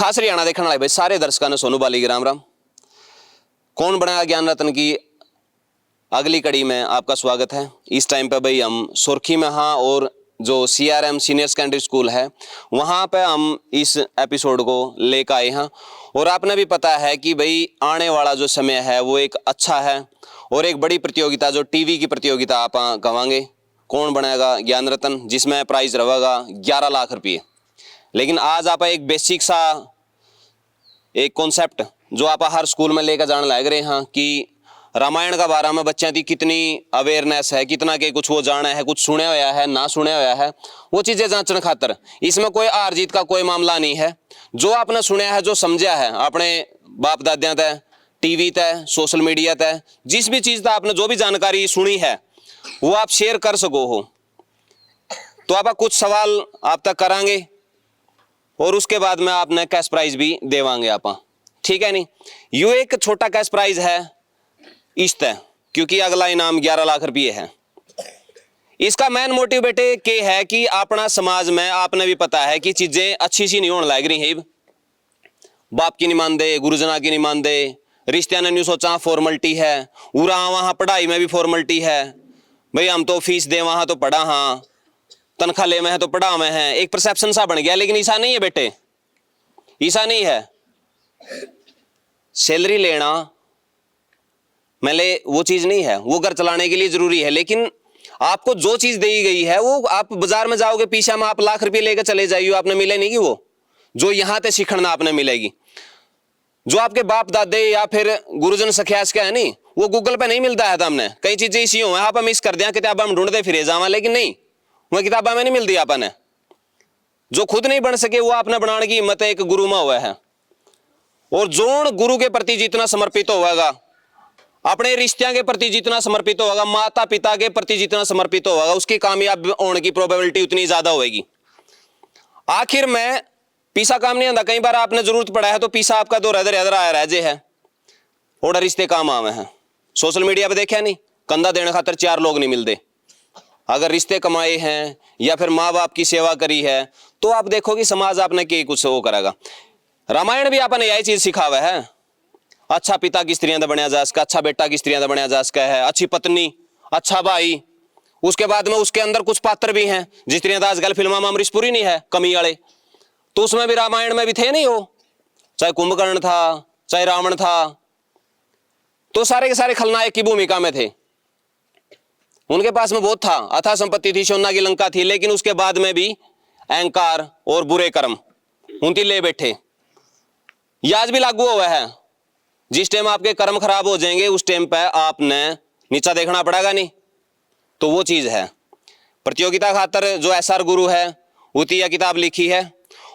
खास हरियाणा देखने वाले भाई सारे दर्शकों ने सोनू बाली की राम राम। कौन बना ज्ञान रत्न की अगली कड़ी में आपका स्वागत है। इस टाइम पे भाई हम सुर्खी में हाँ और जो CRM सीनियर सेकेंडरी स्कूल है वहाँ पे हम इस एपिसोड को लेकर आए हैं। और आपने भी पता है कि भाई आने वाला जो समय है वो एक अच्छा है और एक बड़ी प्रतियोगिता जो टीवी की प्रतियोगिता आप कहेंगे कौन बनेगा ज्ञान रत्न, जिसमें प्राइज रहेगा 11 लाख रुपये। लेकिन आज आप एक बेसिक सा एक कॉन्सेप्ट जो आप हर स्कूल में लेकर जाने लग रहे हैं कि रामायण का बारे में बच्चों की कितनी अवेयरनेस है, कितना के कुछ वो जाना है, कुछ सुने हुआ है ना सुने हुआ है, वो चीज़ें जांचने खातर इसमें कोई हार जीत का कोई मामला नहीं है। जो आपने सुना है, जो समझा है अपने बाप दादियाँ तय, टीवी तय, सोशल मीडिया तय, जिस भी चीज़ तक आपने जो भी जानकारी सुनी है वो आप शेयर कर सको हो। तो आप कुछ सवाल आप तक करांगे और उसके बाद में आपने कैश प्राइज भी देवांगे आप, ठीक है नहीं। यू एक छोटा कैश प्राइज है इस तय, क्योंकि अगला इनाम 11 लाख रुपये है। इसका मेन मोटिव बेटे के है कि अपना समाज में आपने भी पता है कि चीजें अच्छी सी नहीं होने लग रही है। बाप की नहीं मानते, गुरुजना की नहीं मानते, रिश्ते ने नहीं सोचा फॉर्मलिटी है, उरा वहां पढ़ाई में भी फॉर्मलिटी है। भाई हम तो फीस दे वहां तो पढ़ा, हाँ तनख्वाह ले में है तो पढ़ा में है, एक परसेप्शन सा बन गया। लेकिन ऐसा नहीं है बेटे, ऐसा नहीं है। सैलरी लेना मैंने वो चीज नहीं है, वो घर चलाने के लिए जरूरी है। लेकिन आपको जो चीज दी गई है वो आप बाजार में जाओगे पीछे में आप लाख रुपए लेकर चले जाइए, आपने मिले नहीं कि वो जो यहां से सीखना आपने मिलेगी। जो आपके बाप दादे या फिर गुरुजन सख्यास का है नहीं, वो गूगल पे नहीं मिलता है। हमने कई चीजें इसी हो आप मिस कर दिया, किताबा हम ढूंढते फिरे जावा, लेकिन नहीं वह किताबा में नहीं मिलती। आपने जो खुद नहीं बन सके वो आपने बनाने की हिम्मत एक गुरु में हुआ है। और जोन गुरु के प्रति जितना समर्पित होगा, अपने रिश्तियों के प्रति जितना समर्पित होगा, माता पिता के प्रति जितना समर्पित होगा, उसकी कामयाब होने की प्रोबेबिलिटी उतनी ज्यादा होगी। आखिर में पीसा काम नहीं आता। कई बार आपने जरूरत पड़ा है तो पीसा आपका दो इधर इधर आया रह जे है और रिश्ते काम आवे हैं। सोशल मीडिया पे देखा नहीं, कंधा देने खातर 4 लोग नहीं मिलते। अगर रिश्ते कमाए हैं या फिर माँ बाप की सेवा करी है तो आप देखो कि समाज आपने के कुछ वो करेगा। रामायण भी आपने यही चीज सिखावा है। अच्छा पिता की स्त्रियां बनया जा सका, अच्छा बेटा की स्त्रियां बनया जा सका है, अच्छी पत्नी, अच्छा भाई। उसके बाद में उसके अंदर कुछ पात्र भी हैं जिस तरह आजकल फिल्मों में अमरीश पुरी नहीं है कमी वाले, तो उसमें भी रामायण में भी थे नहीं हो। चाहे कुंभकर्ण था, चाहे रावण था, तो सारे के सारे खलनायक की भूमिका में थे। उनके पास में बहुत था, अथा संपत्ति थी, सोना की लंका थी, लेकिन उसके बाद में भी अहंकार और बुरे कर्म उनकी ले बैठे। यह आज भी लागू हुआ है। जिस टाइम आपके कर्म खराब हो जाएंगे उस टाइम पे आपने नीचा देखना पड़ेगा नहीं। तो वो चीज है। प्रतियोगिता खातर जो SR गुरु है उती यह किताब लिखी है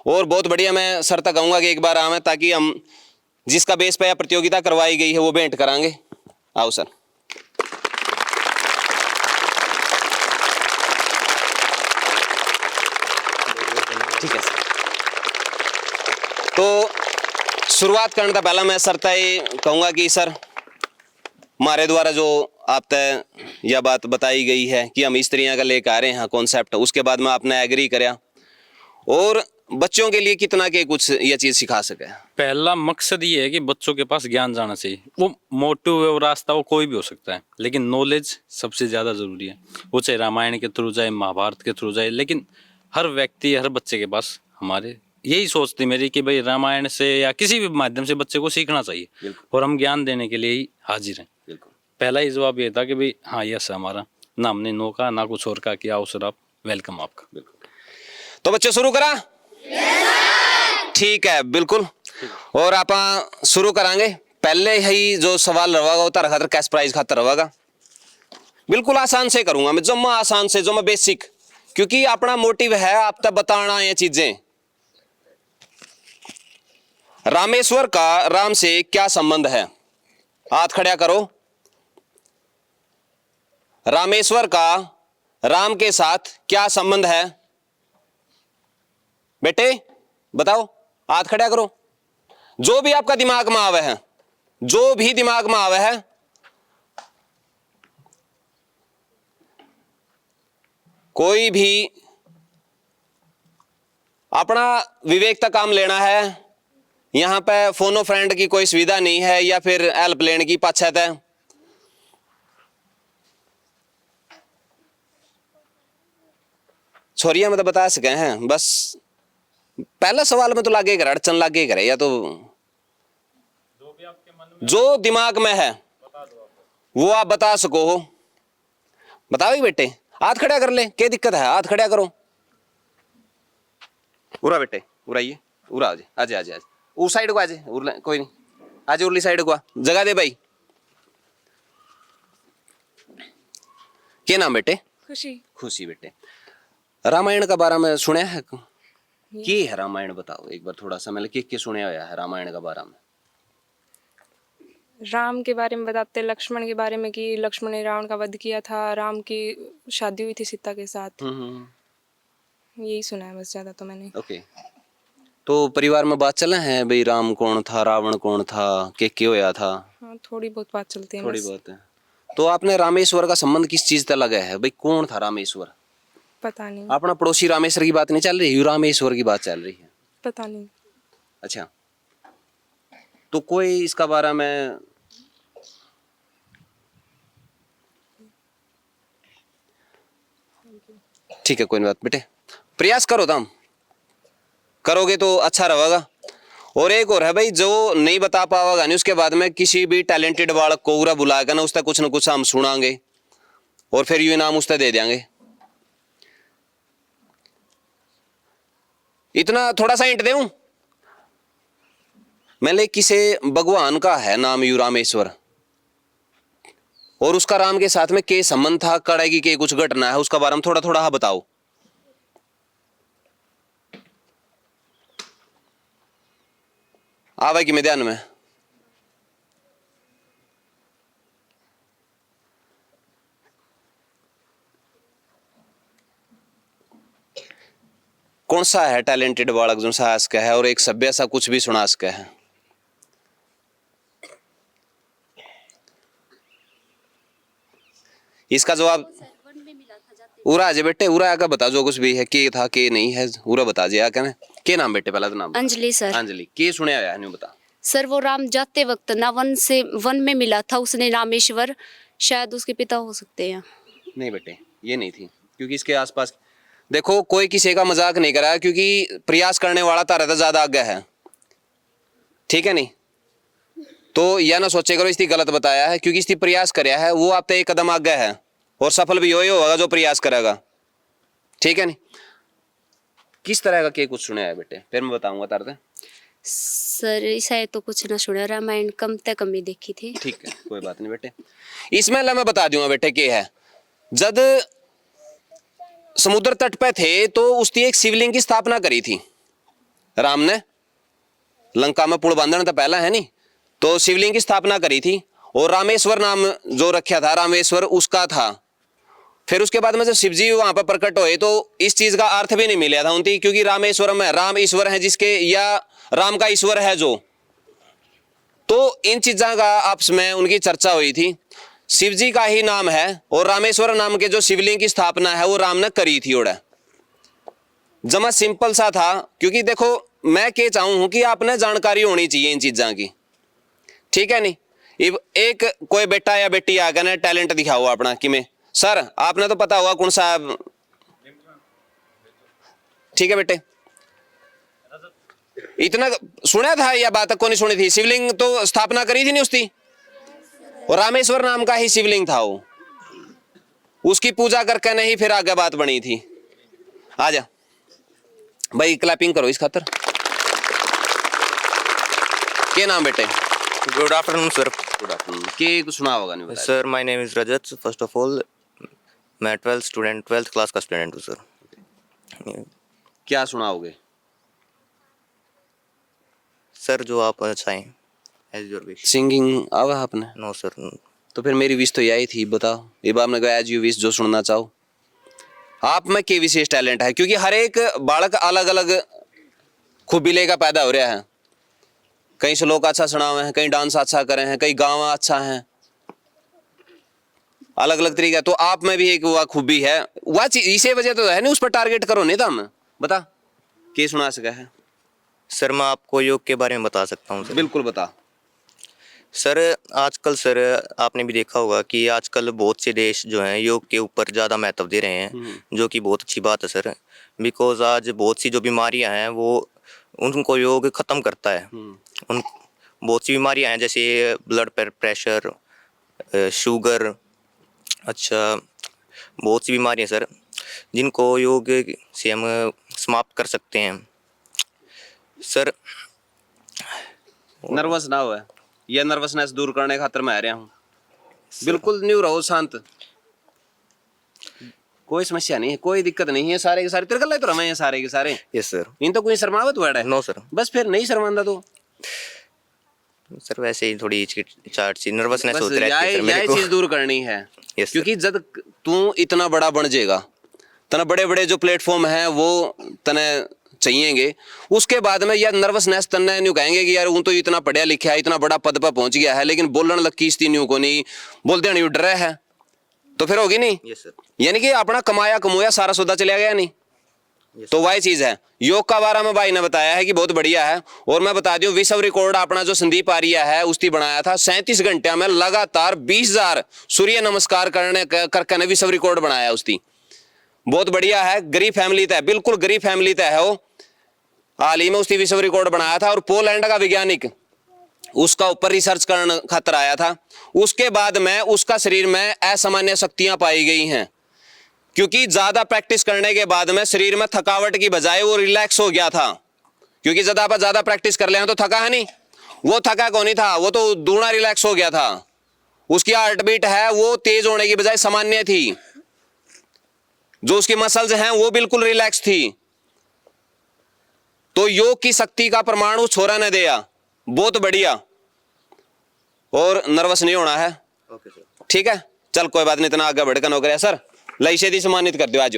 और बहुत बढ़िया। मैं सर तक कहूंगा कि एक बार आवे ताकि हम जिसका बेस पे प्रतियोगिता करवाई गई है वो भेंट करांगे। आओ सर। ठीक है सर। तो शुरुआत करने का पहला मैं सर तय कहूंगा कि सर हमारे द्वारा जो आप तय यह बात बताई गई है कि हम इस तरह का लेकर आ रहे हैं कॉन्सेप्ट, उसके बाद में आपने एग्री कराया और बच्चों के लिए कितना के कुछ यह चीज सिखा सके। पहला मकसद ये है कि बच्चों के पास ज्ञान जाना चाहिए। वो मोटिव है, वो रास्ता वो कोई भी हो सकता है, लेकिन नॉलेज सबसे ज्यादा जरूरी है। वो चाहे रामायण के थ्रू जाए, महाभारत के थ्रू जाए, लेकिन हर व्यक्ति हर बच्चे के पास हमारे यही सोच थी मेरी कि भाई रामायण से या किसी भी माध्यम से बच्चे को सीखना चाहिए और हम ज्ञान देने के लिए ही हाजिर हैं। पहला ही जवाब ये था कि भाई हाँ यस हमारा, ना हमने नो का ना कुछ और का किया। आओ सर आप, वेलकम आपका। तो बच्चे शुरू करा? ठीक है, बिल्कुल। और आप शुरू करांगे। पहले ही जो सवाल रहेगा वो तारा खातर कैश प्राइज खातर रहेगा। बिल्कुल आसान से करूंगा मैं, जो मैं आसान से, जो मैं बेसिक, क्योंकि अपना मोटिव है आप तक बताना ये चीजें। रामेश्वर का राम से क्या संबंध है? हाथ खड़ा करो। रामेश्वर का राम के साथ क्या संबंध है? बेटे बताओ, हाथ खड़ा करो। जो भी आपका दिमाग में आवे है, जो भी दिमाग में आवे है। कोई भी अपना विवेक का काम लेना है यहाँ पे फोनो फ्रेंड की कोई सुविधा नहीं है या फिर एयरप्लेन की पाछत है। छोरिया में तो बता सके हैं, बस पहला सवाल में तो लागे कर अड़चन लागे करे, या तो जो दिमाग में है वो आप बता सको हो। बताओ बेटे, हाथ खड़ा कर ले, क्या दिक्कत है, हाथ खड़ा करो। उरा बेटे, उराइए, उरा आजे आजे आजे आजे, उस साइड को आजे, उरले कोई नहीं, आजे उरली साइड को आ, जगह दे भाई। क्या नाम बेटे? खुशी। खुशी बेटे, रामायण का बारे में सुना है? की है रामायण, बताओ एक बार थोड़ा सा, मतलब के सुने हुआ है रामायण का बारे में? राम के बारे में बताते, लक्ष्मण के बारे में कि लक्ष्मण ने रावण का वध किया था, राम की शादी हुई थी सीता के साथ, यही सुना है बस, ज्यादा तो मैंने। ओके, तो परिवार में बात चला है भाई राम कौन था, रावण कौन था, के होया था? हाँ, थोड़ी बहुत बात चलती है थोड़ी बस। बहुत है। तो आपने रामेश्वर का संबंध किस चीज से लगा है भाई, कौन था रामेश्वर? पता नहीं। अपना पड़ोसी रामेश्वर की बात नहीं चल रही, रामेश्वर की बात चल रही है। पता नहीं। अच्छा, तो कोई इसका बारे में ठीक है, कोई बात बेटे, प्रयास करो, तुम करोगे तो अच्छा रहेगा। और एक और है भाई, जो नहीं बता पाएगा नहीं उसके बाद में किसी भी टैलेंटेड बालक को पूरा बुलाएगा ना, उसका कुछ ना कुछ हम सुनाएंगे और फिर ये नाम उसका दे देंगे। इतना थोड़ा सा हिंट दूं, मैंने किसी भगवान का है नाम यू रामेश्वर, और उसका राम के साथ में के संबंध था, कड़ेगी के कुछ घटना है, उसका बारे में थोड़ा थोड़ा बताओ। आवे कि मैं ध्यान में? कौन सा है टैलेंटेड बालक जो सा सका है और एक सभ्य सा कुछ भी सुना सका है? इसका जवाब उरा जे बेटे, उरा का बता, जो कुछ भी है, के था के नहीं है, उरा बता जे क्या के नाम बेटे, पहला तो नाम। अंजलि सर। अंजलि, के सुने आया नहीं बता सर, वो राम जाते वक्त ना वन में मिला था उसने रामेश्वर, शायद उसके पिता हो सकते हैं। नहीं बेटे, ये नहीं थी, क्योंकि इसके आसपास देखो कोई किसी का मजाक नहीं करा, क्योंकि प्रयास करने वाला तारा तो ज्यादा आगे है, ठीक है नहीं? तो यह ना सोचे करो इसकी गलत बताया है, क्योंकि इसकी प्रयास कराया है, वो आप तो एक कदम आगे है और सफल भी वही होगा जो प्रयास करेगा, ठीक है नहीं? किस तरह का के कुछ सुना है बेटे, फिर मैं बताऊंगा तारते। सर ऐसा तो कुछ ना सुना, रामायण कम ही देखी थी। ठीक है, कोई बात नहीं बेटे, इसमें मैं बता दूंगा बेटे के है। जब समुद्र तट पे थे तो उसकी एक शिवलिंग की स्थापना करी थी राम ने, लंका में पुल बांधने तो पहला है नहीं, तो शिवलिंग की स्थापना करी थी और रामेश्वर नाम जो रखा था, रामेश्वर उसका था। फिर उसके बाद में जब शिव जी वहां पर प्रकट हुए तो इस चीज का अर्थ भी नहीं मिला था उनकी, क्योंकि रामेश्वर में राम ईश्वर है जिसके, या राम का ईश्वर है जो, तो इन चीजों का आपस में उनकी चर्चा हुई थी। शिव जी का ही नाम है और रामेश्वर नाम के जो शिवलिंग की स्थापना है वो राम ने करी थी। ओड़ा जमा सिंपल सा था, क्योंकि देखो मैं क्या चाहूं हूं कि आपने जानकारी होनी चाहिए इन चीजों की, ठीक है नहीं? एक कोई बेटा या बेटी आकर ना टैलेंट दिखाओ अपना कि मैं सर, आपने तो पता होगा कौन सा, ठीक है बेटे? इतना सुना था या बात को नहीं सुनी थी? शिवलिंग तो स्थापना करी थी नहीं उसकी, और रामेश्वर नाम का ही शिवलिंग था वो, उसकी पूजा करके नहीं फिर आगे बात बनी थी। आजा भाई, क्लैपिंग करो इस खातर। क्या नाम बेटे? Good afternoon, sir. Good afternoon. के कुछ सुना होगा नहीं? Sir, my name is Rajat. First of all, मैं 12th क्लास का स्टूडेंट हूँ सर। क्या सुनाओगे? सर जो आप चाहें, एज योर विश। सिंगिंग आवा आपने? No sir. तो फिर मेरी विश तो यही थी, बताओ ये बात ने कहा एज यू विश, जो सुनना चाहो। आप में के विशेष टैलेंट है, क्योंकि हर एक बालक अलग अलग खूबी लेकर पैदा हो रहा है। कहीं श्लोक अच्छा सुनावे हैं, कहीं डांस अच्छा करे हैं, कहीं गावा अच्छा है, अलग अलग तरीका। तो आप में भी एक वह खूबी है, वह चीज इसी वजह तो है नहीं, उस पर टारगेट करो नहीं। तो हम बता के सुना सका है? सर मैं आपको योग के बारे में बता सकता हूँ सर। बिल्कुल बता। सर आजकल सर आपने भी देखा होगा कि आजकल बहुत से देश जो हैं योग के ऊपर ज़्यादा महत्व दे रहे हैं, जो कि बहुत अच्छी बात है सर। बिकॉज आज बहुत सी जो बीमारियां हैं वो उनको योग ख़त्म करता है। उन बहुत सी बीमारियां हैं जैसे ब्लड प्रेशर, शुगर, अच्छा बहुत सी बीमारियां सर जिनको योग से हम समाप्त कर सकते हैं सर। नर्वस ना हो, यह नर्वसनेस दूर करने खातर मैं आ रहा हूँ। बिल्कुल न्यू रहो, शांत, कोई समस्या नहीं है, कोई दिक्कत नहीं है। सारे के सारे तेरे गले तो रमे हैं सारे के सारे। Yes sir. इन तो कोई शर्मावत वर्ड है? No sir. बस फिर नहीं शर्मांदा तो सर वैसे ही थोड़ी हिचकिचाहट सी नर्वसनेस बस होती रहती है सर मेरे यही को। चीज दूर करनी है। यस क्योंकि जब तू इतना बड़ा बन जाएगा, तना बड़े बड़े जो प्लेटफॉर्म है वो तने चाहिएंगे, उसके बाद में यह नर्वसनेस तन्ने न्यू कहेंगे कि यार वो तो इतना पढ़ा लिखा है, इतना बड़ा पद पर पहुंच गया है, लेकिन बोलन लग किस्ती न्यू को नहीं बोलते नहीं डर है, तो फिर होगी नहीं। Yes sir. यानी कि अपना कमाया कमोया सारा सौदा चला गया नहीं। तो वही चीज है। योग का बारे में भाई ने बताया है कि बहुत बढ़िया है। और मैं बता दूं विश्व रिकॉर्ड अपना जो संदीप आर्या है उसने बनाया था 37 घंटे में लगातार 20,000 सूर्य नमस्कार करके ने विश्व रिकॉर्ड बनाया उसकी। बहुत बढ़िया है। गरीब फैमिली तय, बिल्कुल गरीब फैमिली तय है वो। हाल ही में उसने विश्व रिकॉर्ड बनाया था और पोलैंड का वैज्ञानिक उसका ऊपर रिसर्च करने खातर आया था। उसके बाद में उसका शरीर में असामान्य शक्तियां पाई गई हैं, क्योंकि ज्यादा प्रैक्टिस करने के बाद में शरीर में थकावट की बजाय वो रिलैक्स हो गया था। क्योंकि ज्यादा प्रैक्टिस कर लिया तो थका है नहीं, वो थका कौन नहीं था, वो तो दूना रिलैक्स हो गया था। उसकी हार्ट बीट है वो तेज होने की बजाय सामान्य थी, जो उसकी मसल्स हैं वो बिल्कुल रिलैक्स थी। तो योग की शक्ति का प्रमाण उस छोरा ने दिया, बहुत बढ़िया। और नर्वस नहीं होना है, ठीक है। चल कोई बात नहीं, इतना आगे बढ़कर नौकरिया सर लई से दी सम्मानित कर दो आज।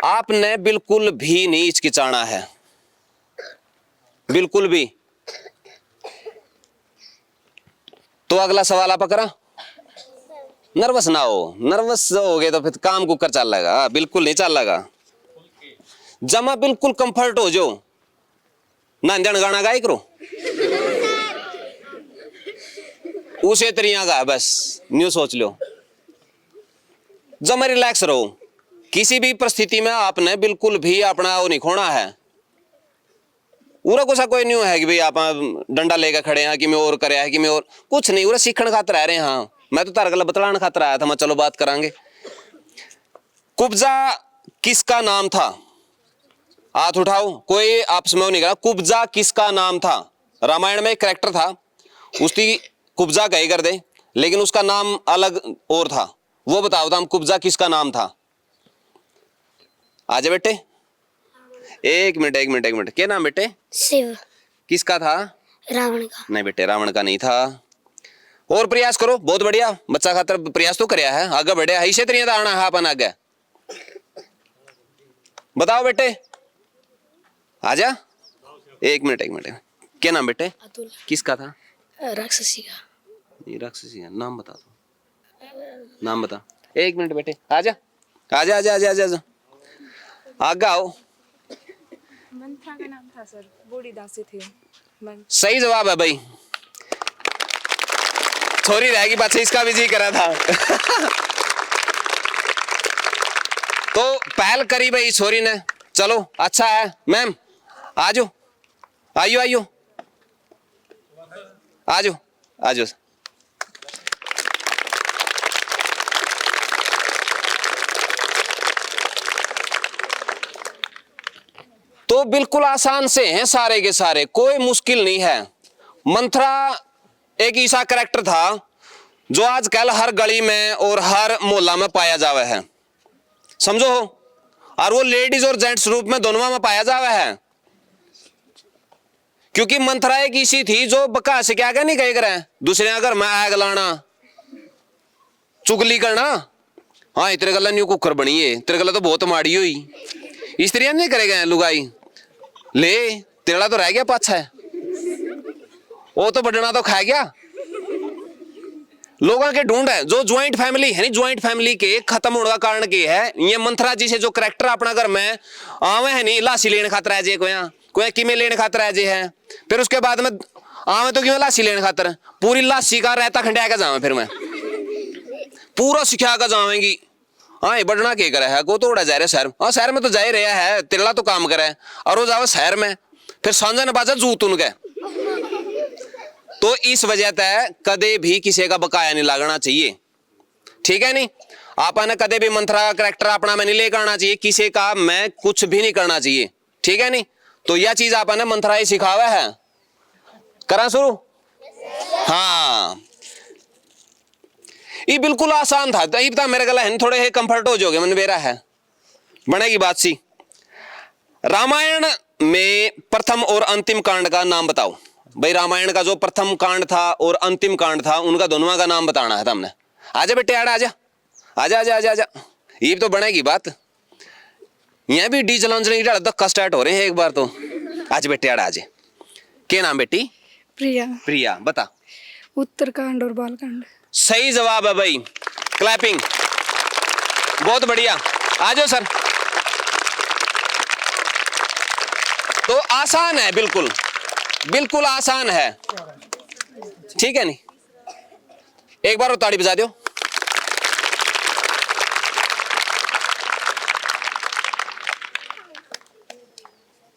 आपने बिल्कुल भी नहीं हिचकिचाना है, बिल्कुल भी। तो अगला सवाल आप करा। नर्वस ना हो, नर्वस हो गए तो फिर काम कुकर चल लेगा, बिल्कुल नहीं चल लेगा। जमा बिल्कुल कंफर्ट हो जाओ, नांदन गाना गाय करो उसे तरिया गा, बस न्यू सोच लो। जमा रिलैक्स रहो। किसी भी परिस्थिति में आपने बिल्कुल भी अपना वो नहीं खोना है। उरा को सा कोई नहीं है कि भाई आप डंडा लेकर खड़े हैं कि मैं और करे है कि मैं और कुछ नहीं। उरा सीखने खातर आ रहे हैं। हाँ मैं तो तार गला बतलाने खातर आया था। मैं चलो बात करांगे। कुब्जा किसका नाम था? हाथ उठाओ, कोई आपस में नहीं करा। कुब्जा किसका नाम था? रामायण में एक कैरेक्टर था, उसकी कुब्जा कही कर दे, लेकिन उसका नाम अलग और था। वो बताओ था कुब्जा किसका नाम था? आजा बेटे, एक मिनट। क्या नाम बेटे? शिव। किसका था? रावण का। नहीं बेटे, रावण का नहीं था। और प्रयास करो, बहुत बढ़िया बच्चा खातर प्रयास तो करया है, आगे बढ़े ऐसे तरीके से आना है अपन आगे। बताओ बेटे, आजा। एक मिनट। क्या नाम बेटे? अतुल। किसका था? राक्षसी का। ये राक्षसी है, नाम बता दो, नाम बता। एक मिनट बेटे, आजा। आगे आओ। मंत्रा का नाम था सर, बूढ़ी दासी थी। सही जवाब है भाई। छोरी रहेगी पाछे, इसका भी जी करा था। तो पहल करी भाई छोरी ने, चलो अच्छा है। मैम आजो, आइयो आजो। तो बिल्कुल आसान से हैं सारे के सारे, कोई मुश्किल नहीं है। मंत्रा एक ऐसा कैरेक्टर था जो आजकल हर गली में और हर मोहल्ला में पाया जावा है, समझो। और वो लेडीज और जेंट्स रूप में दोनों में पाया जावा है। क्योंकि मंत्रा एक ऐसी थी जो बका से क्या नहीं कहे करे, दूसरे अगर मैं आग लाना, चुगली करना। हाँ तेरे गला न्यू कुकर बनी है, तेरे गला तो बहुत माड़ी हुई, इस तरह नहीं करेगा लुगाई। ले तेरा तो रह गया पाछा है, वो तो बढ़ना तो खा गया। लोगों के ढूंढ है जो ज्वाइंट फैमिली है, नहीं ज्वाइंट फैमिली के खत्म होने का कारण के है ये मंथरा जी से जो करेक्टर अपना घर में आवे है नहीं लासी लेने खातर है जे कोई किमें लेने खातर है जे है, फिर उसके बाद में आवे तो क्यों लासी लेने खातर पूरी लासी का रहता खंडिया का जावे, फिर मैं पूरा सिखा का जावेंगी। हाँ ये बढ़ना के करे है को तो उड़ा जा रहे शहर, हाँ शहर में तो जा ही रहा है, तिरला तो काम करे और वो जावे शहर में, फिर सांझा ने बाजा जूत उनके। तो इस वजह से कदे भी किसी का बकाया नहीं लगना चाहिए, ठीक है नहीं। आपने कदे भी मंथरा का करैक्टर अपना में नहीं लेकर आना चाहिए, किसी का मैं कुछ भी नहीं करना चाहिए, ठीक है नहीं। तो यह चीज आपने मंथरा ही सिखावा है। करा शुरू? हाँ ये बिल्कुल आसान था, तो ये बता मेरे गला है थोड़े है कंफर्ट हो जाओगे, मन मेरा है बनेगी बात सी। रामायण में प्रथम और अंतिम कांड का नाम बताओ भाई। रामायण का जो प्रथम कांड था और अंतिम कांड था उनका दोनों का नाम बताना है तुमने। आजा बेटे आड़ा आजा आजा आजा आजा आजा, ये तो बनेगी बात। यहाँ भी डी चलान से धक्का स्टार्ट हो रहे हैं एक बार तो। आज बेटे आड़ा आजे, क्या नाम बेटी? प्रिया। प्रिया बता। उत्तरकांड और बालकांड। सही जवाब है भाई, क्लैपिंग, बहुत बढ़िया। आ जाओ सर। तो आसान है, बिल्कुल बिल्कुल आसान है, ठीक है नहीं। एक बार वो ताड़ी बजा दो।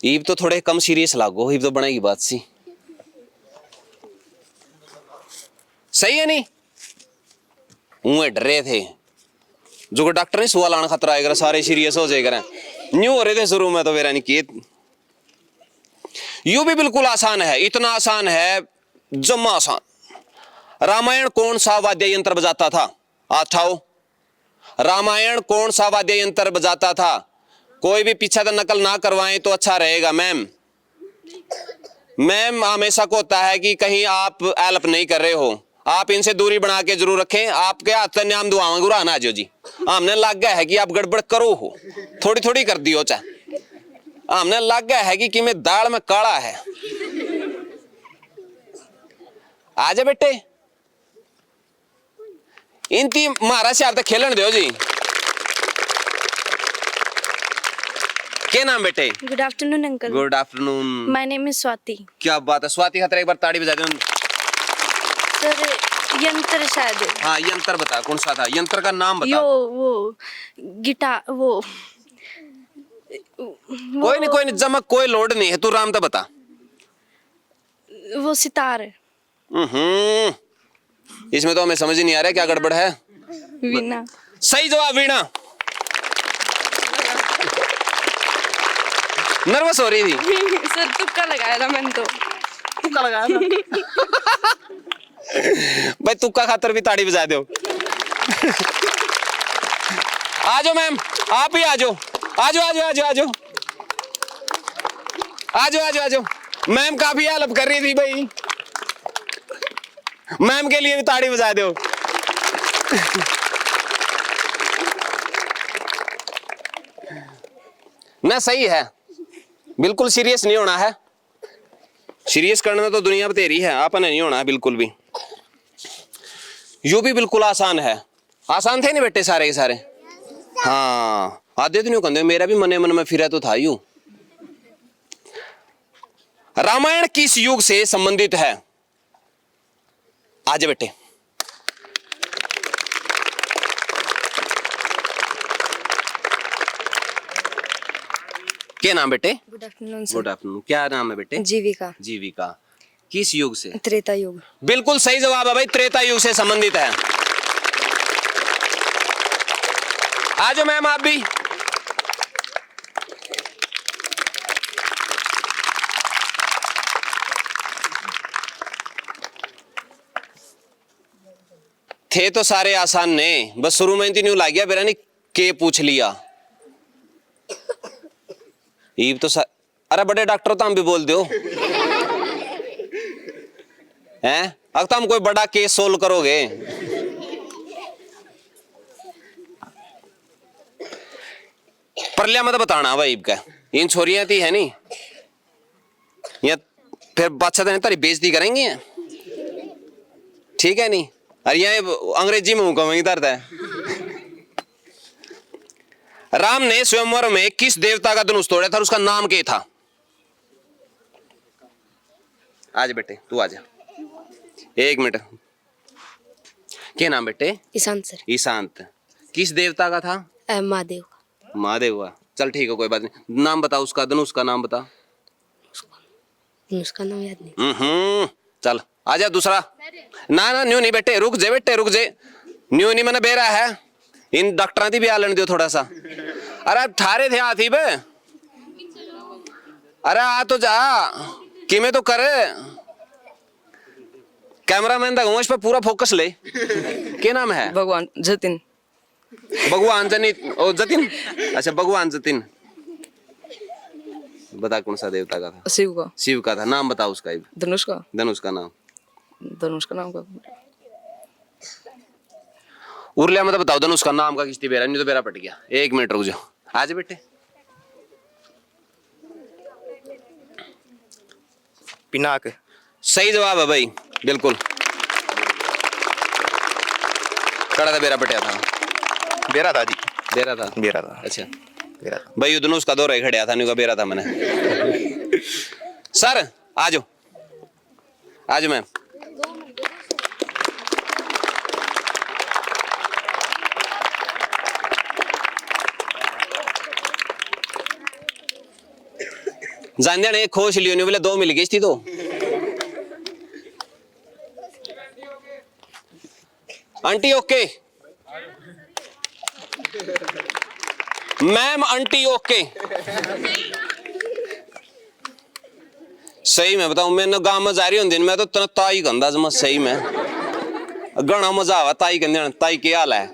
ईब तो थोड़े कम सीरियस लागो, ईब तो बनेगी बात सी, सही है नहीं। ऊँ डरे थे जो डॉक्टर ने सवाल आना खतरा आएगा सारे सीरियस हो जाएगा, न्यू हो रहे थे शुरू में तो मेरा नहीं किए। यू भी बिल्कुल आसान है, इतना आसान है जम्मा आसान। रामायण कौन सा वाद्य यंत्र बजाता था? आठाओ रामायण कौन सा वाद्य यंत्र बजाता था? कोई भी पीछे तो नकल ना करवाएं तो अच्छा रहेगा। मैम मैम हमेशा को होता है कि कहीं आप हेल्प नहीं कर रहे हो, आप इनसे दूरी बना के जरूर रखें। आपके हाथ से नाम दुआवा गुरा ना जो जी, हमने लग गया है कि आप गड़बड़ करो हो, थोड़ी थोड़ी कर दियो चाहे, हमने लग गया है कि मैं दाल में काला है। आजा बेटे इनती महाराज से आप तक खेलन दो जी। क्या नाम बेटे? Good afternoon uncle. Good afternoon. My name is Swati. क्या बात है स्वाति, खतरा एक बार ताड़ी बजा दो। सर यंत्र शायद। हाँ यंत्र बता कौन सा था, यंत्र का नाम बता। वो गिटार वो कोई नहीं जमक कोई लोड नहीं है, तू राम तो बता। वो सितार। इसमें तो हमें समझ ही नहीं आ रहा क्या गड़बड़ है। वीणा। सही जवाब वीणा। नर्वस हो रही थी सर तुक्का लगाया था मैंने तो। तुक्का लगाया था भाई, तुक्का खातर भी ताड़ी बजा दो। आ जाओ मैम, आप ही आ जाओ, आ जाओ आ जाओ आ जाओ आ जाओ आ जाओ आ जाओ आ जाओ। मैम काफी हेल्प कर रही थी भाई, मैम के लिए भी ताड़ी बजा दो। ना सही है, बिल्कुल सीरियस नहीं होना है। सीरियस करने में तो दुनिया बतेरी है, आपने नहीं होना है बिल्कुल भी। यू भी बिल्कुल आसान है, आसान थे नहीं बेटे सारे के सारे। हाँ आधे तो नहीं कहते, मेरा भी मन में फिरा तो था यू। रामायण किस युग से संबंधित है? आजा बेटे। क्या नाम बेटे? Good afternoon good afternoon. क्या नाम है बेटे? जीविका। जीविका। किस युग से? त्रेता युग। बिल्कुल सही जवाब है भाई, त्रेता युग से संबंधित है। आ जाओ मैम आप भी। थे तो सारे आसान ने, बस शुरू में न्यू ला गया बेरा नहीं के पूछ लिया। ईब तो अरे बड़े डॉक्टर तो हम भी बोल दो हैं, अब तो हम कोई बड़ा केस सोल्व करोगे। परलिया मत बताना भाई का, इन छोरियां थी है नहीं या फिर बादशाह ने तारी बेइज्जती करेंगे, ठीक है नहीं। अरे ये अंग्रेजी में हुक्म ही दर्द है। राम ने स्वयंवर में किस देवता का धनुष तोड़ा था और उसका नाम क्या था? आज बेटे तू आजा, 1 मिनट। क्या नाम बेटे? ईशान सर। ईशांत किस देवता का था? महादेव का। महादेव का। चल ठीक है कोई बात नहीं, नाम बता उसका, धनुष का नाम बता। उसका नाम याद नहीं। चल आजा दूसरा। ना ना न्यू नहीं बेटे, रुक जे बेटे रुक जे, न्यू नहीं मैंने बेरा है, इन डॉक्टर दी भी आलन दियो थोड़ा सा। अरे ठारे थे हाथी बे, अरे आ तो जा कि मैं तो करे कैमरामैन तक इस पर पूरा फोकस ले। क्या नाम है? भगवान जतिन। भगवान जतिन, अच्छा भगवान जतिन। बता कौन सा देवता का था? शिव का। शिव का था। नाम बता उसका। धनुष का। धनुष का नाम? धनुष का नाम का उर्लिया मतलब बताओ धनुष का नाम का किस्ती बेरा, नहीं तो बेरा पट गया। 1 मिनट रुक जाओ, आज बेटे। पिनाक। सही जवाब है भाई, बिल्कुल। कड़ा था बेरा पटिया था? बेरा था जी। बेरा था। बेरा था। अच्छा बेरा था भाई, धनुष का दौरा ही खड़िया था, नहीं का बेरा था मैंने। सर आजो आजो मैम। जान ने खोश लियो नहीं बोले 2 मिल गई थी तो। Aunty okay ma'am, aunty okay. सही में बताऊं, मैंने गांव में जा रही हूं दिन में तो ताई गंदा जमा सही में घना मजा आवा। ताई कहने ताई क्या हाल है,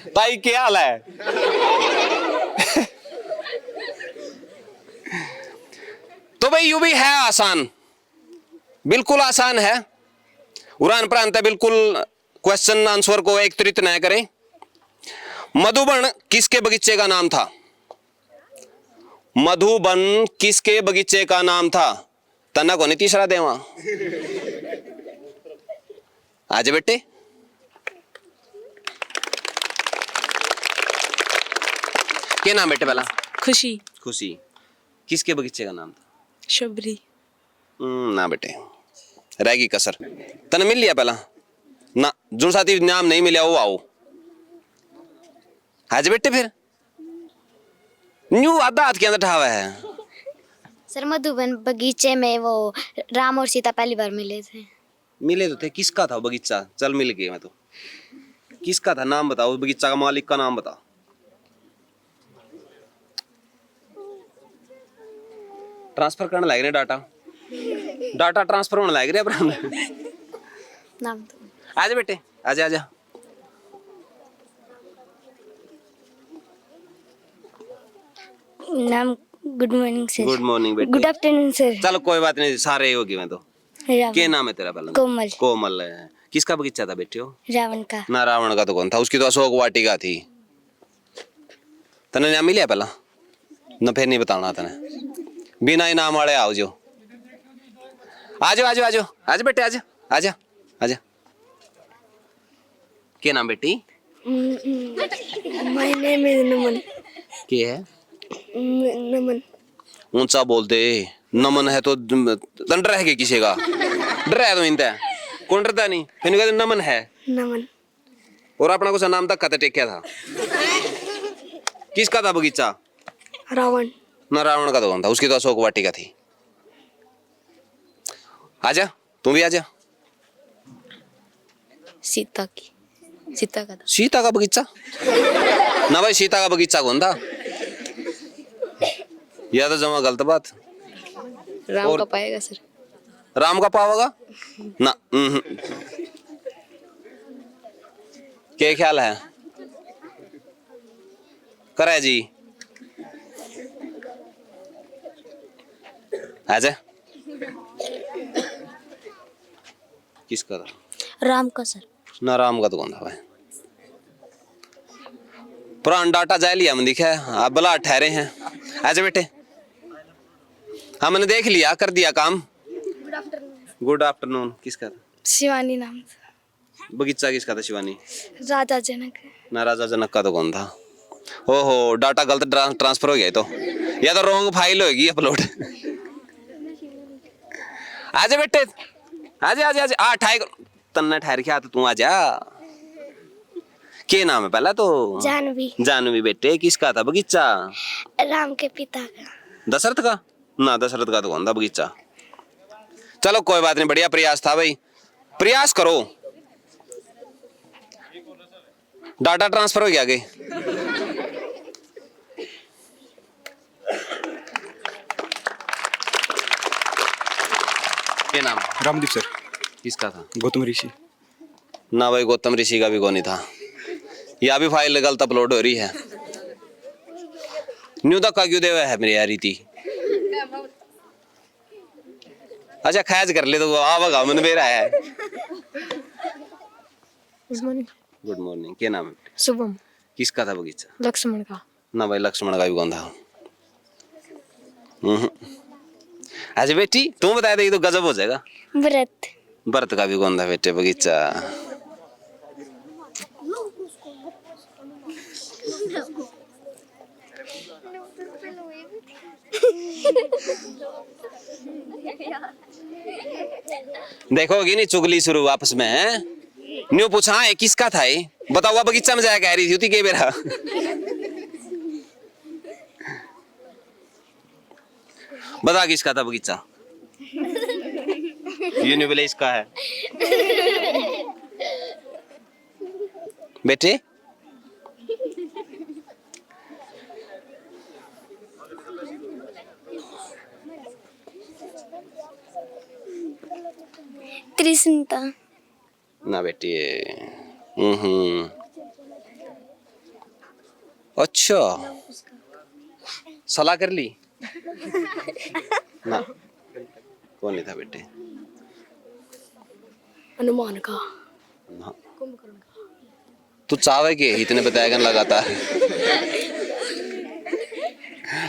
ताई क्या हाल है। तो भाई यू भी है आसान, बिल्कुल आसान है। उड़ान प्रांत है बिल्कुल। क्वेश्चन आंसर को एक त्रित न करें। मधुबन किसके बगीचे का नाम था? मधुबन किसके बगीचे का नाम था? तना को नहीं तीसरा देवा। आज बेटे क्या नाम बेटे पहला? खुशी। खुशी किसके बगीचे का नाम था? शबरी। ना बेटे रहेगी कसर। तने मिल लिया पहला ना, जो साथी नाम नहीं मिला वो आओ। आज बेटे फिर न्यू आधा हाथ के अंदर ठावा है। सर मधुबन बगीचे में वो राम और सीता पहली बार मिले थे। मिले तो थे, किसका था वो बगीचा? चल मिल गए मैं तो। किसका था नाम बताओ, बगीचा का मालिक का नाम बताओ। ट्रांसफर करने लग रहे डाटा, डाटा ट्रांसफर होने लग रहे अपना। नाम तो आजा बेटे आजा आजा। नाम good morning sir. Good morning बेटे। Good afternoon sir. चलो कोई बात नहीं, सारे ही होगी मैं तो। क्या नाम है तेरा पहला? कोमल। कोमल है। किसका बगीचा था बेटे? रावण का। ना रावण का तो कौन था, उसकी तो अशोक वाटिका थी। तने नाम मिला पहला न, फिर नहीं बताना तने। बिना इनाम वाले आओ जो। आजो आजो आजो आज बेटे आजा आजा आजा। क्या नाम बेटी? माय नेम इज नमन। क्या है? नमन। ऊंचा बोल दे। नमन है तो डर है क्या किसी का? डर है तो इनता कौन डरता नहीं, फिर कहते नमन है। नमन। और अपना को नाम तक कहते टेक्या था। किसका था बगीचा? रावण। ना रावण का तो कौन था, उसकी तो अशोक वाटिका थी। आजा तुम भी आजा। सीता की। सीता का था। सीता का बगीचा? ना भाई सीता का बगीचा कौन था? यह तो जमा गलत बात। राम का पाएगा सर। राम का पावेगा ना? क्या ख्याल है करे जी? आजा। किसका था? राम का सर। ना राम का तो कौन था भाई? पुरान डाटा जाए लिया हम दिखा है, आप भला ठहरे हैं। आजा बेटे, हाँ मैंने देख लिया, कर दिया काम। Good afternoon. किसका था? शिवानी नाम था। बगीचा किसका था शिवानी? राजा जनक। ना राजा जनक का तो कौन था? ओहो, डाटा गलत ट्रांसफर हो गया तो, या तो रॉन्ग फाइल होगी अपलोड। आजा बेटे, आजा आजा आजा, आ ठाई तन्ने ठहर के आता, तू आजा। क्या नाम है पहला तो? जानवी। जानवी बेटे, किसका था बगीचा? राम के पिता का। दशरथ का? ना दशरथ का तो कौन था बगीचा? चलो कोई बात नहीं, बढ़िया प्रयास था भाई, प्रयास करो। डाटा ट्रांसफर हो गया आगे। क्या नाम? रामदीप सर। किसका था? गौतम ऋषि। ना भाई, गौतम ऋषि का भी कौन नहीं था। यह भी फाइल गलत अपलोड हो रही है। न्यू धक्का क्यों दे हुआ है मेरी यारी थी? अच्छा खैज कर ले तो आवागा मन मेरा है। Good morning. क्या नाम है? शुभम। किसका था बगीचा? लक्ष्मण का। ना भाई, लक्ष्मण का भी कौन था? अच्छा बेटी तू बता दे तो गजब हो जाएगा। व्रत। भरत का भी कौन था बेटे बगीचा? देखोगी नहीं चुगली शुरू आपस में है? न्यू पूछा है किसका था ये? बताओ, वह बगीचा में जाया कह रही थी के बेरा। बता किसका था बगीचा? ये नहीं बोले इसका है बेटे। त्रिशंता। ना बेटी। अच्छा, सलाह कर ली ना? कौन नहीं था बेटे? हनुमान का। ना। तू चावे के इतने बताएगा लगातार।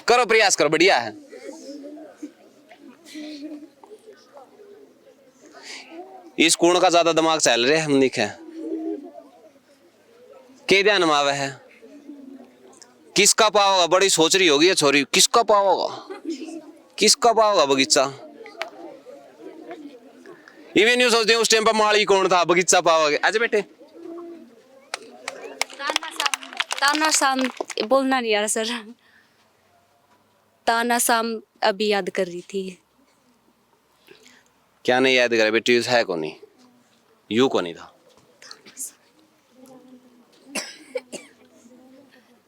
करो प्रयास करो, बढ़िया है। इस कूण का ज्यादा दिमाग चल रहा है, हम देखे के ध्यान में आवे है। किसका पाओगा? बड़ी सोच रही होगी ये छोरी, किसका पाओगा, किसका पाओगा बगीचा? इवन न्यू सोचते उस टाइम पर माली कौन था, बगीचा पाओगे। अच्छा बेटे। तानाशाम बोलना नहीं यार सर। तानाशाम अभी याद कर रही थी। क्या नहीं याद करे बेटी? है कौन नहीं, यू कौन नहीं था?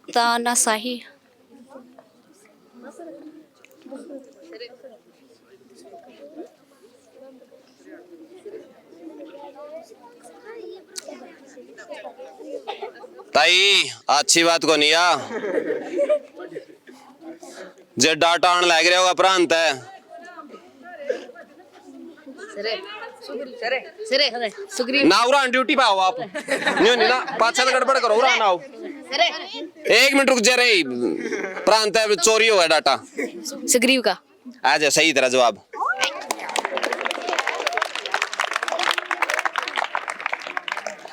तानाशाही। ताई अच्छी बात को नहीं आ जे डाटा आने लग रहा होगा प्रांत है। ना उरा ड्यूटी पे आओ आप। नहीं नहीं ना, पाँच छह गड़बड़ करो, उरा ना आओ। एक मिनट रुक जा रे, प्रांत है चोरी हुआ डाटा। सुग्रीव का। आ जा, सही तरह जवाब।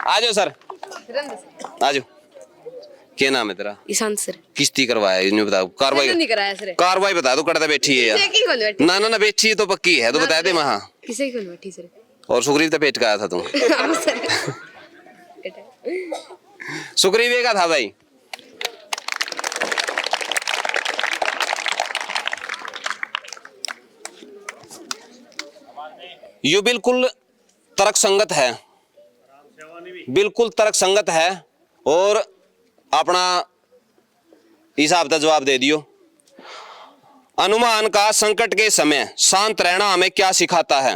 आ जाओ सर, आ जाओ। क्या नाम है तेरा? ईशांत सर। किस्ती करवाया इन्हें बताओ। कार्रवाई नहीं कराया सर। कार्रवाई बता दो, कड़ता बैठी है यार। ना ना ना बैठी है तो पक्की है, तो बता दे महा। किसे कौन बैठी सर? और सुग्रीव तो पेट का आया था तुम। सुग्रीव का था भाई। यू बिल्कुल तर्क संगत है, बिल्कुल तर्क संगत है, और अपना हिसाब से जवाब दे दियो। अनुमान का संकट के समय शांत रहना हमें क्या सिखाता है?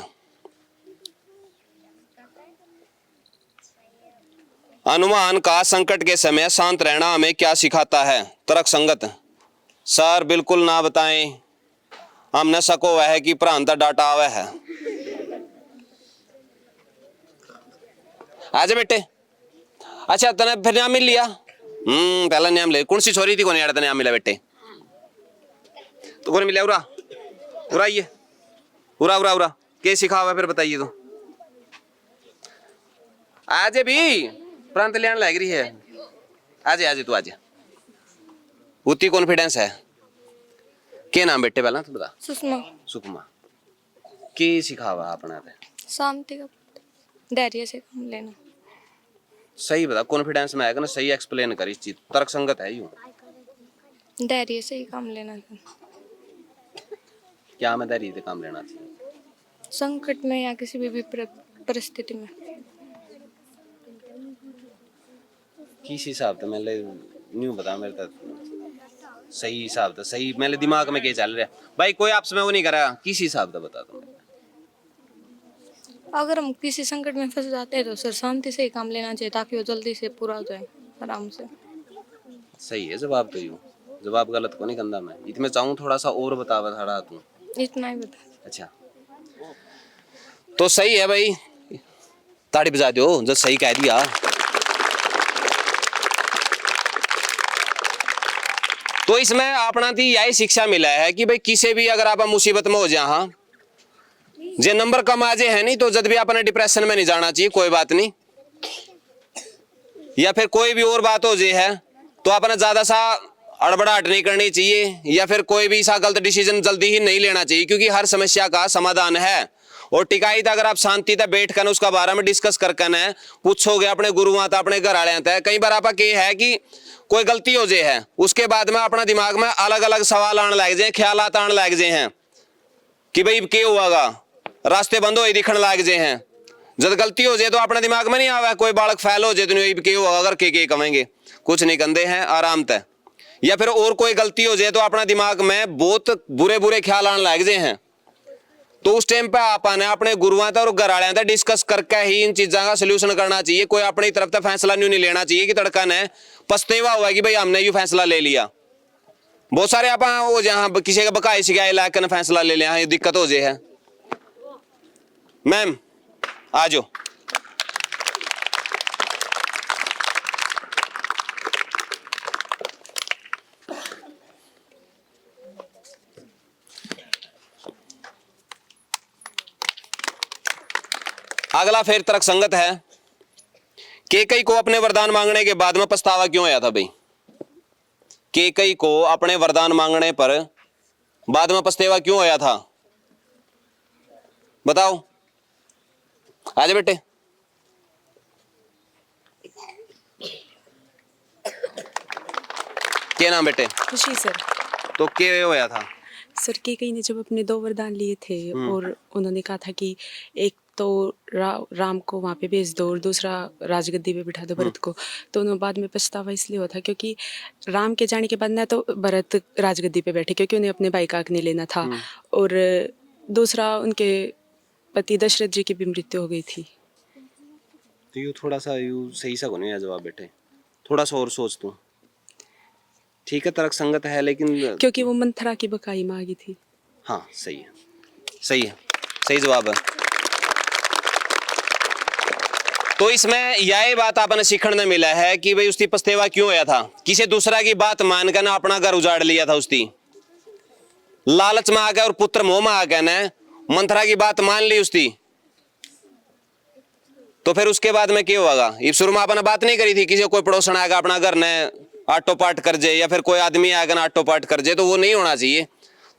अनुमान का संकट के समय शांत रहना हमें क्या सिखाता है? तर्क संगत। सर बिल्कुल ना बताएं, हमने सको वह है कि प्रांत डाटा आवे है। आजा बेटे। अच्छा तने फिर नाम मिल लिया? पहला नाम ले। कौन सी छोरी थी कौन यार तने नाम मिला बेटे? तो कौन मिला? उरा उरा, ये उरा उरा उरा के सिखा हुआ फिर बताइए तो। आज भी प्रांत लियान लग रही है। आज तू आज उतनी कॉन्फिडेंस है। के नाम बेटे पहला तो बता। सुषमा। सुकमा के सिखा हुआ अपना पे शांति का, धैर्य से काम लेना। सही बता, कॉन्फिडेंस में आएगा ना, सही एक्सप्लेन कर इस चीज। तर्क संगत है यूं। धैर्य से ही काम लेना। क्या में धैर्य से काम लेना चाहिए संकट में या किसी भी परिस्थिति में। किस हिसाब से मैंने न्यू बता मेरे तक सही हिसाब था, सही मेरे दिमाग में क्या चल रहा है भाई। कोई आपसे मैं वो नहीं करा, किस हिसाब से बता दो। अगर हम किसी संकट में फंस जाते हैं तो सर शांति से ही काम लेना चाहिए ताकि वो जल्दी से पूरा हो जाए आराम से। सही है जवाब तो। यूं जवाब गलत को नहीं करना मैं। इतने चाहूँ थोड़ा सा और बतावा थोड़ा तू। इतना ही बता। अच्छा तो सही है भाई, ताड़ी बजा दो जब सही कह दिया। तो इसमें अपना थी यही शिक्षा मिला है कि भाई किसी भी अगर आप मुसीबत में हो जाए, हाँ जे नंबर कम आ जाए है नहीं तो जब भी अपने डिप्रेशन में नहीं जाना चाहिए, कोई बात नहीं। या फिर कोई भी और बात हो जाए है तो अपना ज्यादा सा अड़बड़ाहट नहीं करनी चाहिए, या फिर कोई भी सा गलत डिसीजन जल्दी ही नहीं लेना चाहिए, क्योंकि हर समस्या का समाधान है। और टिकाई था अगर आप शांति तक बैठ कर उसका बारे में डिस्कस करके न पूछोगे अपने गुरुआं था अपने घर वाले था। कई बार आपका ये है कि कोई गलती हो जाए है, उसके बाद में अपना दिमाग में अलग अलग सवाल आने लग जाए, ख्याल आने लग जाए हैं कि भाई क्या हुआगा, रास्ते बंद हो दिखने लग जाए हैं। जब गलती हो जाए तो अपने दिमाग में नहीं आवा, कोई बालक फैल हो जाए तो क्या हुआ अगर के कहेंगे, कुछ नहीं कंधे हैं आराम तय। या फिर और कोई गलती हो जाए तो अपना दिमाग में बहुत बुरे बुरे ख्याल आने लग जाए हैं। तो उस टाइम पे आपने अपने गुरुओं और घर वाले तक डिस्कस करके ही इन चीजों का सोल्यूशन करना चाहिए। कोई अपनी तरफ से फैसला नहीं लेना चाहिए कि तड़का ने पछतेवा हुआ कि भाई हमने ये फैसला ले लिया। बहुत सारे आप वो जहाँ किसी का बकाए शिकाय लाकर फैसला ले लिया, दिक्कत हो जाए है। मैम आ जाओ। अगला फिर तर्क संगत है। केकई को अपने वरदान मांगने के बाद में पछतावा क्यों आया था भाई? केकई को अपने वरदान मांगने पर बाद में पछतावा क्यों आया था बताओ। आजा बेटे। क्या नाम बेटे? खुशी सर। तो क्या होया था सर? केकई ने जब अपने 2 वरदान लिए थे और उन्होंने कहा था कि एक तो राम को वहाँ पे भेज दो और दूसरा राजगद्दी पे बिठा दो भरत को, तो उन्होंने बाद में पछतावा इसलिए हुआ था क्योंकि राम के जाने के बाद ना तो भरत राजगद्दी पे बैठे क्योंकि उन्हें अपने भाई का हक नहीं लेना था, और दूसरा उनके पति दशरथ जी की भी मृत्यु हो गई थी। तो यू थोड़ा सा यू सही सा को नहीं है जवाब बेटे, थोड़ा सा और सोच तू। ठीक है तर्क संगत है लेकिन क्योंकि वो मंथरा की बकाई मांगी थी। हाँ सही है, सही है, सही जवाब है। तो इसमें यही बात आपने सीखने मिला है कि भाई उसकी पछतावा क्यों होया था। किसी दूसरा की बात मानकर ना अपना घर उजाड़ लिया था, उसकी लालच में आकर और पुत्र मोह में आकर ने मंथरा की बात मान ली उसकी। तो फिर उसके बाद में क्या होगा? ये शुरू में आपने बात नहीं करी थी किसी कोई पड़ोसन आएगा अपना घर ने आटो पाट कर जाए या फिर कोई आदमी आएगा ना आटो पाट कर जाए, तो वो नहीं होना चाहिए।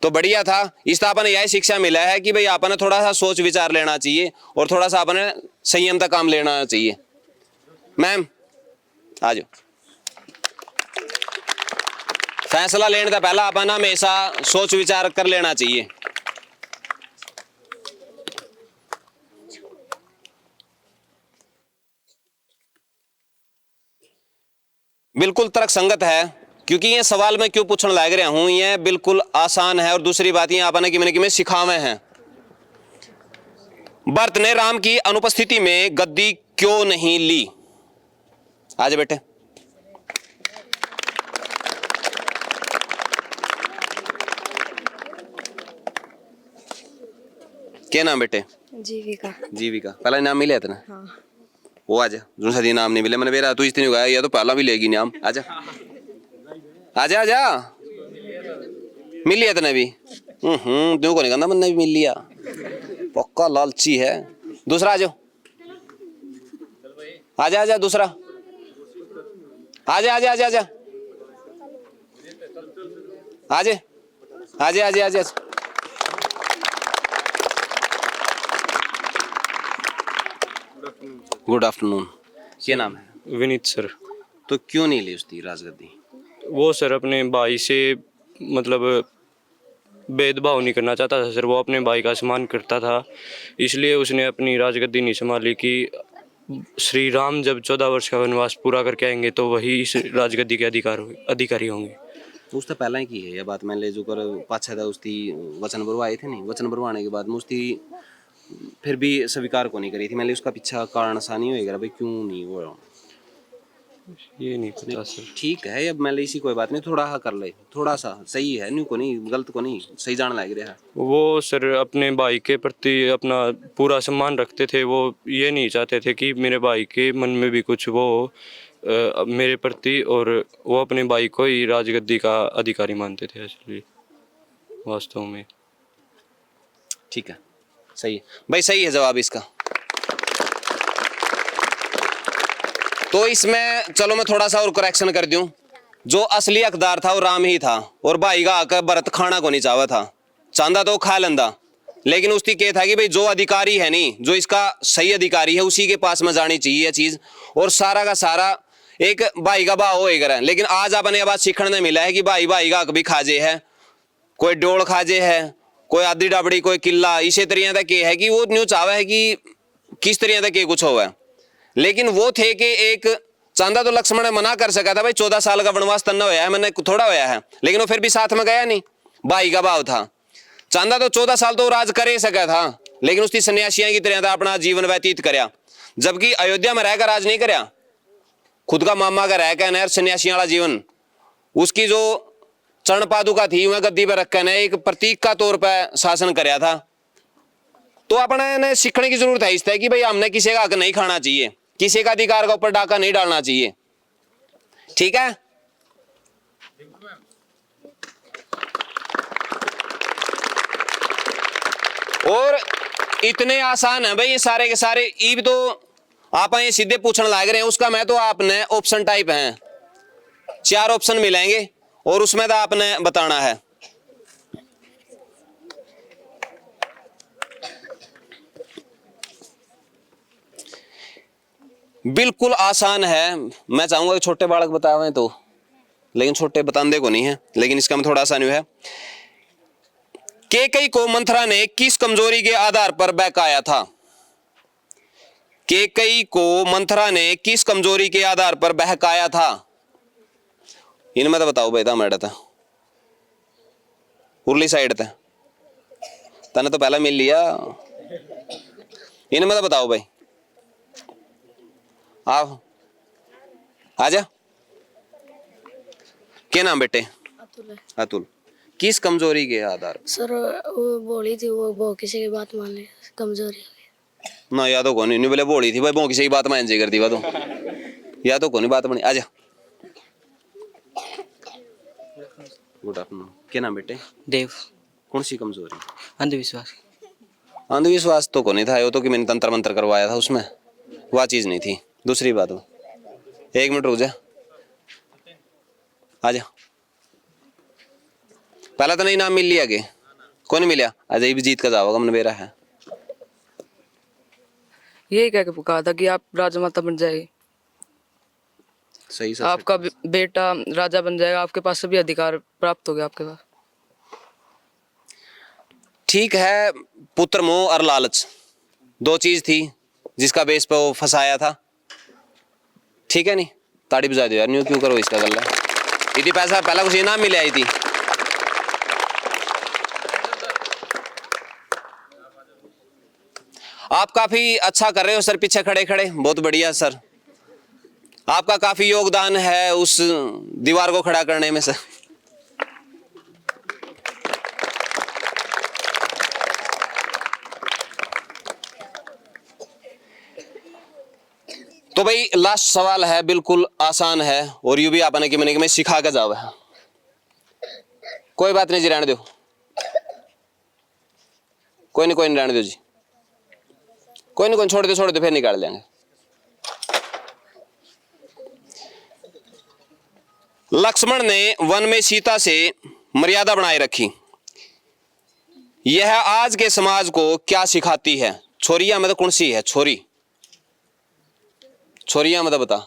तो बढ़िया था। इस तरह आपने यही शिक्षा मिला है कि भाई आपने थोड़ा सा सोच विचार लेना चाहिए और थोड़ा सा आपने संयम तक काम लेना चाहिए। मैम आ जाओ। फैसला लेने का पहला आपने हमेशा सोच विचार कर लेना चाहिए। बिल्कुल तर्क संगत है, क्योंकि ये सवाल मैं क्यों पूछने लग रहा हूं, ये बिल्कुल आसान है। और दूसरी बात ये आपने कि मैंने सिखावे हैं। भरत ने राम की अनुपस्थिति में गद्दी क्यों नहीं ली? आज बेटे क्या नाम बेटे? जीविका। जीविका पहला नाम मिले इतना? हाँ। वो आजा जो सदी नाम नहीं मिले मैंने मेरा तू इतनी उगाया या तो पहला भी लेगी नाम। आजा आजा आजा मिल लिया इतने भी। तू को नहीं कहना मैंने भी मिल लिया पक्का लालची है। दूसरा आ जाओ, आजा आजा दूसरा, आजा आजा आजा आजा आजे आजे आजे आजे। Good afternoon. क्या नाम है? विनीत सर। तो क्यों नहीं ली उसकी राजगद्दी? वो सर अपने भाई से मतलब भेदभाव नहीं करना चाहता था सर, वो अपने भाई का सम्मान करता था, इसलिए उसने अपनी राजगद्दी नहीं संभाली कि श्री राम जब 14 वर्ष का वनवास पूरा करके आएंगे तो वही इस राजगद्दी के अधिकारी होंगे। उसने पहला ही की है ये बात, मैं ले जो कर पाछा था उसकी वचन भरवाए थे नहीं, वचन भरवाने के बाद में उसकी फिर भी स्वीकार को नहीं करी थी, मैंने उसका पीछा कारण सा नहीं होएगा भाई क्यों नहीं वो, ये नहीं पता सर। ठीक है अब मैं इसी कोई बात नहीं, थोड़ा सा कर ले, थोड़ा सा सही है, नहीं को नहीं गलत को नहीं, सही जान लग रहा है। वो सर अपने भाई के प्रति अपना पूरा सम्मान रखते थे, वो ये नहीं चाहते थे कि मेरे भाई के मन में भी कुछ वो मेरे प्रति, और वो अपने भाई को ही राजगद्दी का अधिकारी मानते थे इसलिए वास्तव में। ठीक है सही है भाई, सही है जवाब इसका। तो इसमें चलो मैं थोड़ा सा और करेक्शन कर दूं, जो असली हकदार था वो राम ही था, और भाई का आकर भरत खाना को नहीं चाहा था, चांदा तो खा लेंदा, लेकिन उसकी क्या था कि भाई जो अधिकारी है नहीं, जो इसका सही अधिकारी है उसी के पास में जानी चाहिए ये चीज, और सारा का सारा एक भाई का भाव होएगा। लेकिन आज अपने बात सीखने में मिला है कि भाई भाई का भी खाजे है, कोई डोल खाजे है, कोई आधी डाबड़ी, कोई किला, इसी तरह तक है कि वो न्यू चाहवा है कि किस तरह तक कुछ हुआ है। लेकिन वो थे कि एक चांदा तो लक्ष्मण ने मना कर सका था, भाई 14 साल का वनवास तन्ना होया है, मैंने थोड़ा होया है, लेकिन वो फिर भी साथ में गया नहीं, भाई का भाव था। चांदा तो 14 साल तो राज करे सका था, लेकिन उसकी सन्यासियां की तरह था अपना जीवन व्यतीत करया, जबकि अयोध्या में रहकर राज नहीं करया, खुद का मामा का रहकर नहर सन्यासियों वाला जीवन, उसकी जो चरण पादुका थी वह गद्दी पर रखकर ने एक प्रतीक का तौर पर शासन करया था। तो अपने ने सीखने की जरूरत है इस तरह कि भाई हमने किसी का हक नहीं खाना चाहिए, किसी का अधिकार का ऊपर डाका नहीं डालना चाहिए, ठीक है। और इतने आसान है भाई ये सारे के सारे, ईब तो आप ये सीधे पूछने लग रहे हैं उसका, मैं तो आपने ऑप्शन टाइप हैं, 4 ऑप्शन मिलेंगे और उसमें तो आपने बताना है। बिल्कुल आसान है, मैं चाहूंगा कि छोटे बालक बतावें तो, लेकिन छोटे बताने को नहीं है, लेकिन इसका में थोड़ा आसान है। केकई को मंथरा ने किस कमजोरी के आधार पर बहकाया था? केकई को मंथरा ने किस कमजोरी के आधार पर बहकाया था? इनमें तो बताओ बेटा, मैडम था उर्ली साइड थे, तने तो पहला मिल लिया, इनमें तो बताओ भाई, आओ आजा। क्या नाम बेटे? अतुल। अतुल, किस कमजोरी के आधार? सर वो बोली थी वो किसी की बात मान ले, कमजोरी ना या तो कौन नहीं बोले बोली थी भाई, वो किसी की बात मान जी करती तो या तो कौन बात बनी। आजा। Good afternoon. क्या नाम बेटे? देव। कौन सी कमजोरी? अंधविश्वास। अंधविश्वास तो को नहीं था, वो तो कि मैंने तंत्र मंत्र करवाया था, उसमें वह चीज नहीं थी। दूसरी बात, 1 मिनट रुक जा, आजा। पहला तो नहीं नाम मिल लिया के कौन मिला? अजय भी जीत का जाओगा मन मेरा है। यही कह के कहा था कि आप राजमाता बन जाएगी, सही सर, आपका बेटा राजा बन जाएगा, आपके पास सभी अधिकार प्राप्त हो गए आपके पास। ठीक है, पुत्र मोह और लालच 2 चीज थी जिसका बेस पे वो फंसाया था, ठीक है। नहीं ताड़ी बजा दो यार, न्यू क्यों करो इसका गल्ला, इतनी पैसा पहला कुछ इनाम मिले आई थी। आप काफी अच्छा कर रहे हो सर, पीछे खड़े खड़े, बहुत बढ़िया सर, आपका काफी योगदान है उस दीवार को खड़ा करने में सर। तो भाई लास्ट सवाल है, बिल्कुल आसान है, और यू भी आपने कि मैंने कि मैं सिखा के जाओ है, कोई बात नहीं जी, रहने दो, कोई नहीं रहने दो जी। कोई नहीं, कोई छोड़ दे फिर निकाल लेंगे। लक्ष्मण ने वन में सीता से मर्यादा बनाए रखी, यह आज के समाज को क्या सिखाती है? छोरिया मतलब कौन सी है? छोरी, छोरिया मतलब बता।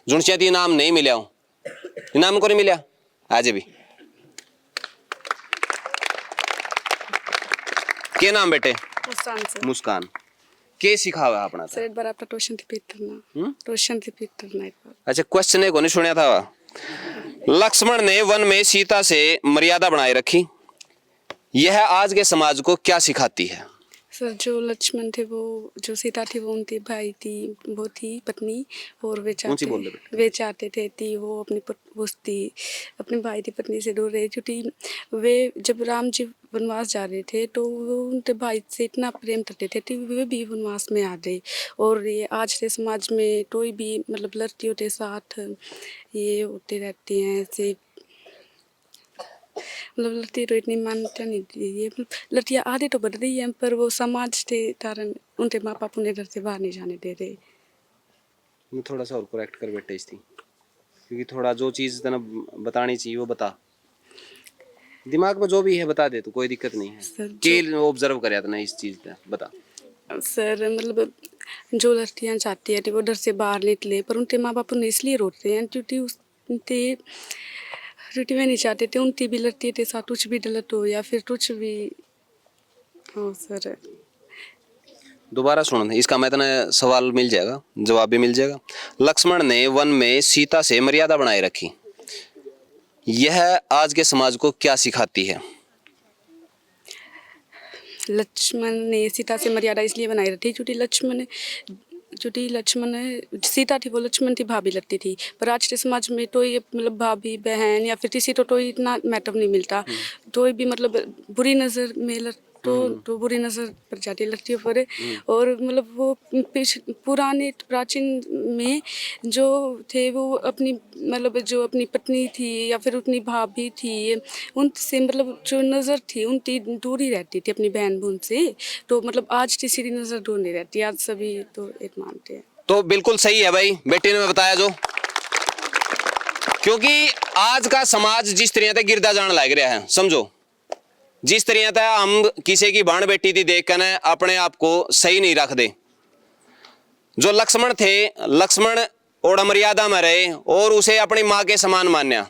जुनसिया इनाम नहीं मिला हूं, इनाम को नहीं मिला आज भी। के नाम बेटे? मुस्कान। के सिखावा अपना सर एक बार आपका क्वेश्चन रिपीट करना, क्वेश्चन रिपीट करना एक बार। अच्छा, क्वेश्चन को नहीं सुना था। लक्ष्मण ने वन में सीता से मर्यादा बनाए रखी, यह आज के समाज को क्या सिखाती है? सर जो लक्ष्मण थे वो, जो सीता थी वो उनकी भाई थी, वो थी पत्नी, और वे चाहते थे कि वो अपनी भाई थी पत्नी से दूर रहे, क्योंकि वे जब राम जी वनवास जा रहे थे तो वो उनके भाई से इतना प्रेम करते थे कि वे भी वनवास में आ गए। और ये आज के समाज में कोई भी मतलब लड़कियों के साथ ये होते रहते हैं ऐसे, मतलब लड़की तो इतनी मान्यता नहीं दी है। लड़कियाँ आगे तो बढ़ रही हैं, पर वो समाज के कारण उनके माँ बाप उन्हें घर से बाहर नहीं जाने दे रहे। मैं थोड़ा सा और करेक्ट कर बैठे इसकी, क्योंकि थोड़ा जो चीज़ तना बतानी चाहिए वो बता, दिमाग में जो भी है बता दे, तो कोई दिक्कत नहीं है। के ऑब्जर्व करे ना इस चीज़ पे बता। सर मतलब जो लड़कियाँ चाहती है वो घर से बाहर निकले, पर उनके माँ बाप उन्हें इसलिए रोकते हैं क्योंकि उनके रोटी में नहीं चाहते थे उनकी भी लड़की के साथ कुछ भी गलत हो या फिर कुछ भी हो। सर दोबारा सुन, इसका मैं इतना सवाल मिल जाएगा, जवाब भी मिल जाएगा। लक्ष्मण ने वन में सीता से मर्यादा बनाए रखी, यह आज के समाज को क्या सिखाती है? लक्ष्मण ने सीता से मर्यादा इसलिए बनाई रखी क्योंकि लक्ष्मण सीता थी वो लक्ष्मण की भाभी लगती थी, पर आज के समाज में तो ये मतलब भाभी बहन या फिर किसी तो इतना मैटर नहीं मिलता, तो भी मतलब बुरी नज़र में तो बुरी नज़र पर जाती लड़कियों पर। और मतलब वो पुराने प्राचीन में जो थे वो अपनी मतलब जो अपनी पत्नी थी या फिर अपनी भाभी थी उनसे मतलब जो नज़र थी उनकी दूरी रहती थी अपनी बहन बहन से, तो मतलब आज किसी की नज़र दूर नहीं रहती, आज सभी तो एक मानते हैं। तो बिल्कुल सही है भाई, बेटे ने बताया जो, क्योंकि आज का समाज जिस तरह से गिरदा जान लग रहा है, समझो जिस तरह से हम किसी की बाण बेटी थी देख कर अपने आप को सही नहीं रख दे। जो लक्ष्मण थे, लक्ष्मण और मर्यादा में रहे और उसे अपनी माँ के समान मान्या,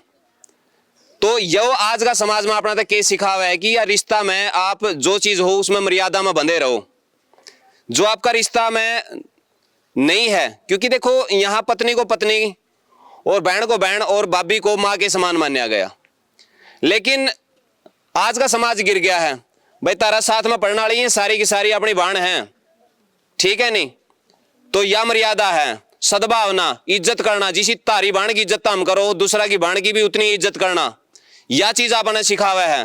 तो यो आज का समाज में अपना केस सिखा हुआ है कि यार रिश्ता में आप जो चीज हो उसमें मर्यादा में बंधे रहो, जो आपका रिश्ता में नहीं है। क्योंकि देखो यहाँ पत्नी को पत्नी और बहन को बहन और भाभी को माँ के समान माना गया, लेकिन आज का समाज गिर गया है। भाई तारा साथ में पढ़ने वाली है, सारी की सारी अपनी बहन है, ठीक है नहीं, तो यह मर्यादा है, सद्भावना, इज्जत करना, जिसी तारी बहन की इज्जत हम करो दूसरा की बहन की भी उतनी इज्जत करना, यह चीज आपने सिखा हुआ है।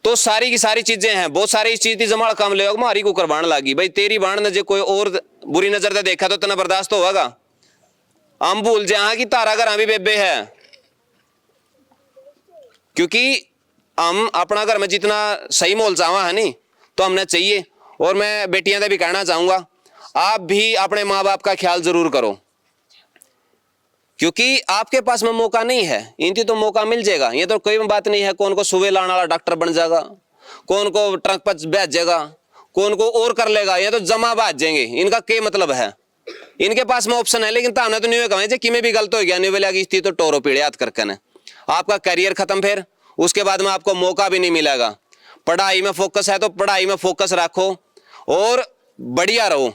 तो सारी की सारी चीजें हैं, बहुत सारी इस चीज की जमाड़ कम ले मारी को करवाने लगी। भाई तेरी बहन ने जो कोई और बुरी नजर से देखा तो तना बर्दाश्त तो होगा। हम भूल जाए कि तारा घर अभी बेबे है, क्योंकि हम अपना घर में जितना सही माहौल चाहवा है नहीं तो हमने चाहिए। और मैं बेटियां से भी कहना चाहूंगा, आप भी अपने माँ बाप का ख्याल जरूर करो, क्योंकि आपके पास में मौका नहीं है, इनकी तो मौका मिल जाएगा। ये तो कोई बात नहीं है कौन को सुबह लाने वाला डॉक्टर बन जाएगा, कौन को ट्रक पर बैठ जाएगा, कौन को और कर लेगा, ये तो जमा बाज जाएंगे। इनका क्या मतलब है, इनके पास में ऑप्शन है, लेकिन ताने तो नहीं कहा कि मैं भी गलत हो गया नहीं बोला कि तो टोरो पीड़े याद करके न आपका करियर खत्म, फिर उसके बाद में आपको मौका भी नहीं मिलेगा। पढ़ाई में फोकस है तो पढ़ाई में फोकस रखो और बढ़िया रहो।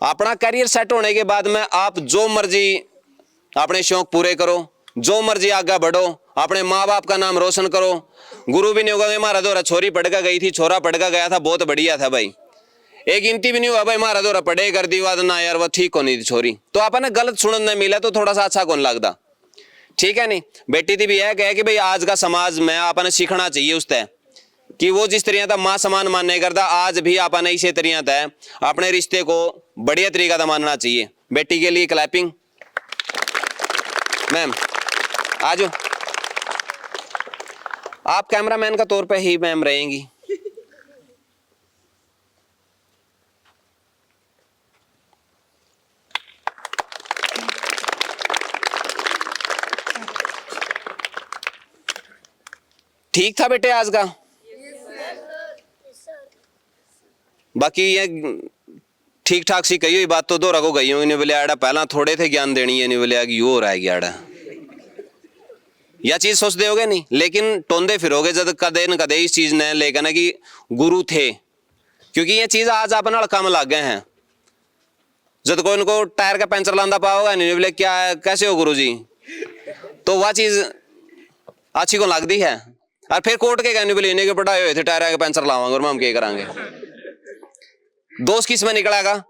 अपना करियर सेट होने के बाद में आप जो मर्जी अपने शौक पूरे करो, जो मर्जी आगे बढ़ो, अपने माँ बाप का नाम रोशन करो। गुरु भी नहीं होगा हमारा दोरा छोरी पढ़ कर गई थी, छोरा पढ़ कर गया था, बहुत बढ़िया था भाई, एक गिनती भी नहीं हुआ भाई हमारा दोरा पढ़े कर दी वाद ना यार वो ठीक होनी थी छोरी, तो आपने गलत सुनने नहीं मिला तो थोड़ा सा अच्छा कौन लगता, ठीक है नहीं। बेटी थी भी यह कहे कि भाई आज का समाज में आपने सीखना चाहिए उससे कि वो जिस तरह का माँ समान मानने करता, आज भी आपने इसी तरह का अपने रिश्ते को बढ़िया तरीका से मानना चाहिए। बेटी के लिए क्लैपिंग। मैम आ जाओ, आप कैमरामैन का तौर पे ही मैम रहेंगी। ठीक था बेटे आज का? बाकी ये ठीक ठाक सी कही हुई बात तो दोहरा को गई होंगी, नहीं बोले आड़ा पहला थोड़े थे ज्ञान देनी है, नहीं बोले कि यो रह गया आड़ा यह चीज सोचते होगे नहीं, लेकिन टोंदे फिरोगे जब कदे न कदे इस चीज ने लेकर ना कि गुरु थे, क्योंकि ये चीज आज अपना काम लग गए हैं। जब कोई इनको टायर का पंचर लांदा पाओगा नहीं बोले क्या कैसे हो गुरुजी, तो वह चीज अच्छी को लगती है। और फिर कोर्ट के कहने बोले इन्हें के पढ़ाए हुए थे टायर के पंचर लावांगे और हम क्या करांगे, दोस्त किस में निकलेगा।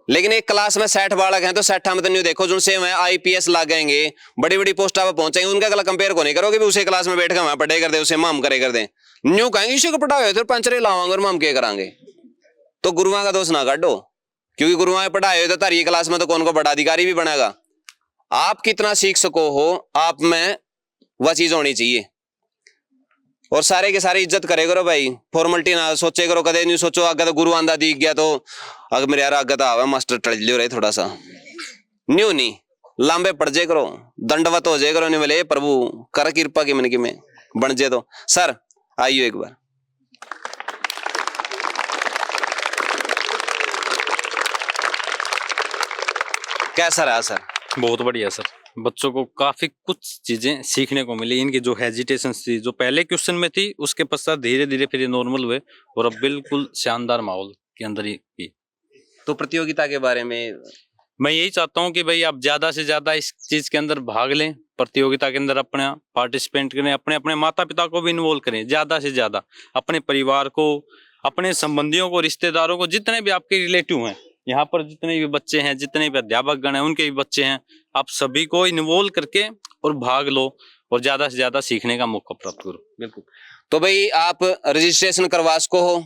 लेकिन एक क्लास में 60 बालक हैं तो 60 में तो नहीं देखो जो से IPS लागेंगे बड़ी बड़ी पोस्टा पर पहुंचेंगे, उनका गला कंपेयर को नहीं करोगे भी उसे क्लास में बैठ कर वहां पढ़े कर दे उसे माम करे कर दे, न्यू कहेंगे इसी को पढ़ाए हुए थे पंचरे लावांगे और माम क्या करांगे। तो गुरुओं का दोष ना काटो, क्योंकि गुरुओं पढ़ाए हुए तो तारी क्लास में तो कौन को बड़ा अधिकारी भी बनेगा। आप कितना सीख सको हो आप में वह चीज होनी चाहिए, और सारे के सारे इज्जत करे करो भाई, फॉर्मेलिटी ना सोचे करो, कदे नहीं सोचो आगे तो गुरु आंदा दिख गया तो अगर मेरे यार आगे तो आवा मास्टर टल लियो रहे थोड़ा सा न्यू नहीं लांबे पड़ जाए करो, दंडवत हो जाए करो, नहीं बोले प्रभु कर कृपा की मन की में बन जाए। तो सर आइयो एक बार। कैसा रहा सर? बहुत बढ़िया सर, बच्चों को काफी कुछ चीजें सीखने को मिली। इनकी जो हेजिटेशन थी जो पहले क्वेश्चन में थी उसके पश्चात धीरे धीरे फिर ये नॉर्मल हुए और अब बिल्कुल शानदार माहौल के अंदर ही की। तो प्रतियोगिता के बारे में मैं यही चाहता हूँ कि भाई आप ज्यादा से ज्यादा इस चीज के अंदर भाग लें, प्रतियोगिता के अंदर अपना पार्टिसिपेंट करें, अपने अपने माता पिता को भी इन्वॉल्व करें, ज्यादा से ज्यादा अपने परिवार को, अपने संबंधियों को, रिश्तेदारों को, जितने भी आपके रिलेटिव हैं यहाँ पर, जितने भी बच्चे हैं, जितने भी अध्यापक गण हैं उनके भी बच्चे हैं, आप सभी को इन्वॉल्व करके और भाग लो और ज्यादा से ज्यादा सीखने का मौका प्राप्त करो। बिल्कुल। तो भाई आप रजिस्ट्रेशन करवा सको हो,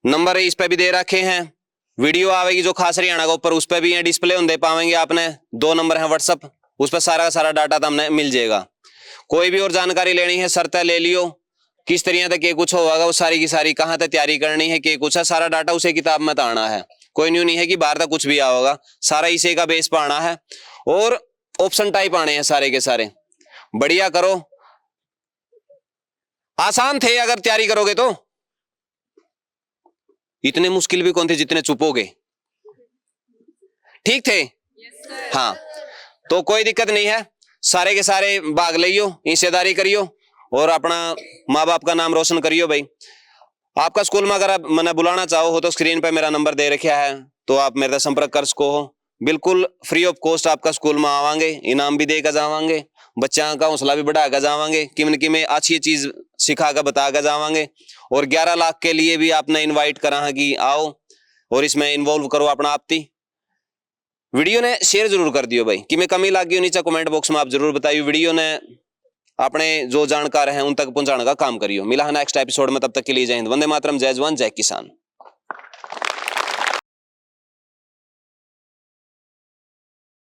नंबर इस पे भी दे रखे हैं, वीडियो आवेगी जो खास हरियाणा के ऊपर उस पर भी ये डिस्प्ले होने पाएंगे आपने, 2 नंबर है व्हाट्सएप, उस पर सारा का सारा डाटा तो हमने मिल जाएगा। कोई भी और जानकारी लेनी है शर्त ले लियो, किस तरह तक कुछ होगा वो सारी की सारी, कहाँ तक तैयारी करनी है के कुछ है, सारा डाटा उसे किताब में आना है। कोई न्यू नहीं है कि बाहर तक कुछ भी आओगा, सारा इसे का बेस पर आना है और ऑप्शन टाइप आने हैं सारे के सारे। बढ़िया करो, आसान थे अगर तैयारी करोगे तो, इतने मुश्किल भी कौन थे जितने चुपोगे, ठीक थे? हाँ, तो कोई दिक्कत नहीं है, सारे के सारे भाग लियो, हिस्सेदारी करियो और अपना माँ बाप का नाम रोशन करियो। भाई आपका स्कूल में अगर आप मैंने बुलाना चाहो हो तो स्क्रीन पे मेरा नंबर दे रखा है, तो आप मेरे से संपर्क कर सको हो। बिल्कुल फ्री ऑफ कॉस्ट आपका स्कूल में आवांगे, इनाम भी देकर जावांगे, बच्चों का हौसला भी बढ़ा कर जावांगे, कि में अच्छी चीज सिखा कर बता कर जावांगे। और 11 लाख के लिए भी आपने इन्वाइट करा है कि आओ और इसमें इन्वॉल्व करो अपना आपती। वीडियो ने शेयर जरूर कर दियो भाई, कि मैं कमी लगी हो नीचे कमेंट बॉक्स में आप जरूर बताइए, वीडियो ने अपने जो जानकार हैं उन तक पहुंचाने का काम करियो। मिला है नेक्स्ट एपिसोड में, तब तक के लिए जय हिंद, वंदे मातरम, जय जवान जय किसान।